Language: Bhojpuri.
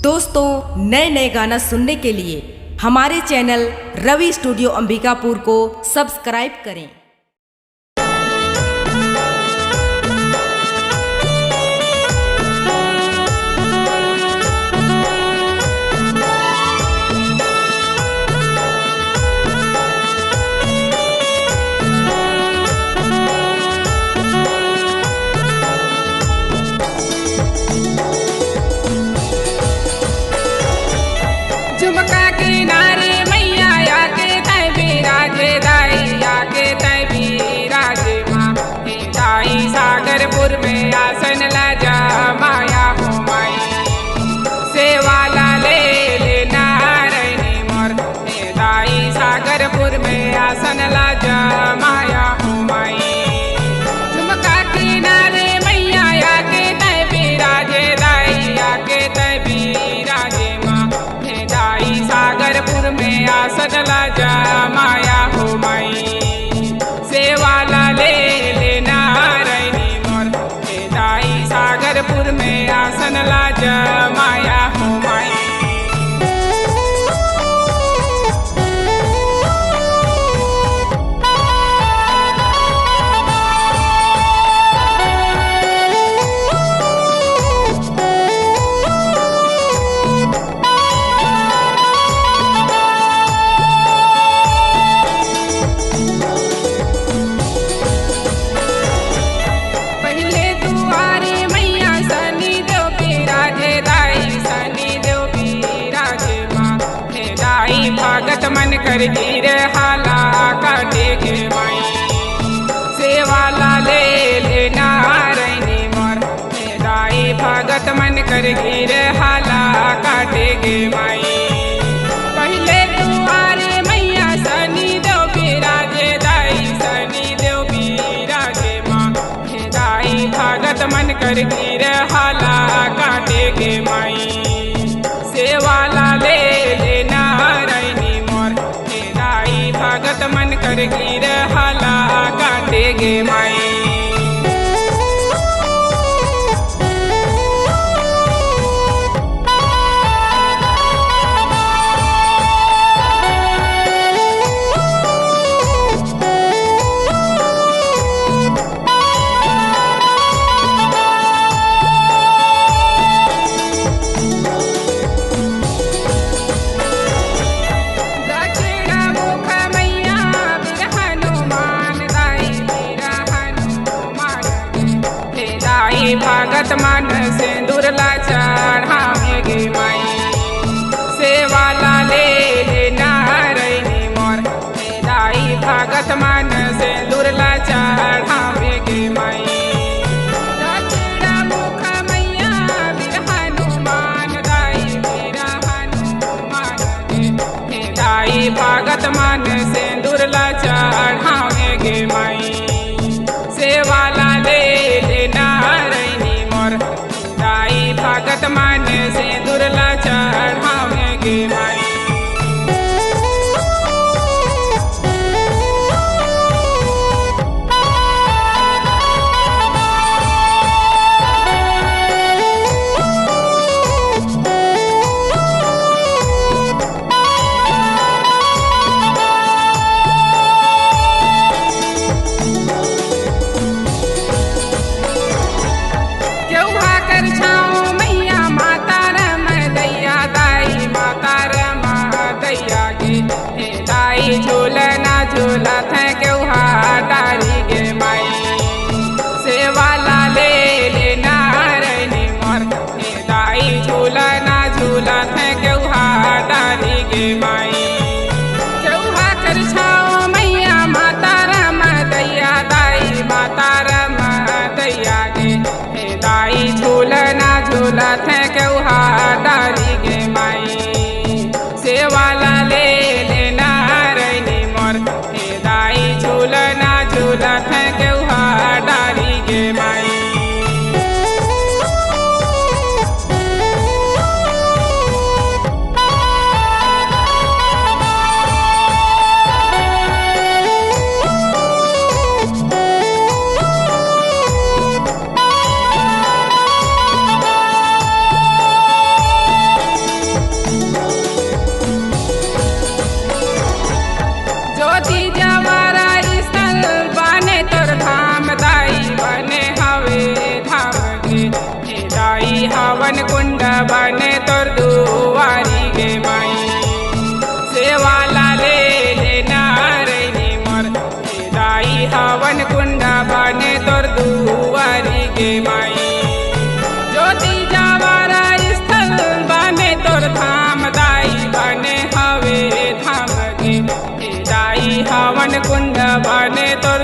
दोस्तों, नए नए गाना सुनने के लिए हमारे चैनल रवि स्टूडियो अंबिकापुर को सब्सक्राइब करें। झुमका किनारे मैया आके तै बिराजे दाई आके तै बिराजे माँ हे दाई सागरपुर में आसन लजा माया हो माई सेवाला ले नारायणी मोर हे दाई सागरपुर में आसन लजा माया हो माई झुमका किनारे मैया आके तै बिराजे दाई आके तै बिराजे सागरपुर में आसन लजा माया हो माई सेवाला ले नारायणी मोर हे दाई सागरपुर में आसन लजा माया हो माई। भगत मन कर गिर हाला काटे के माई सेवाला ले नारायणी मोर हे दाई भगत मन कर गिर हाला काटे के माई पहले दुआरे मैया सनी देव बिराजे दाई सनी देव बिराजे माँ हे दाई भगत मन कर गिर हाला काटे के माई सेवाला ले नारायणी मोर हे दाई भगत मन कर गिर हाला काटे गे माई। भगत मन सिंदूर ला चढ़ावे गे माई सेवाला ले नारायणी मोर हे दाई भगत मन सिंदूर ला चढ़ावे गे माई दक्षिणा मुख मैया वीर हनुमान दाई वीर हनुमान हे दाई भगत मन सिंदूर ला चढ़ावे गे माई सेवाला ले नारायणी मोर दाई भगत मन सिंदूर ला चढ़ावे गे माई। झूलना झूला थे केउहा डारी गे माई सेवाला ले नारायणी मोर हे दाई झूलना झूला थे केउहा डारी गे माई केउहा कर छाओ मैया माता राम दैया दाई माता राम दैया गे हे दाई झूलना झूला थे केउहा डारी गे माई सेवाला ले झूलना झूला थे केउहा डारी गे माई। बने तोर दुआरी गे माई सेवाला ले लेना रैनी मोर दाई हवन कुंड बने तोर दुआरी गे माई ज्योति जावारा स्थल बने तोर धाम दाई बने हवे धाम गे दाई हवन कुंड बने तोर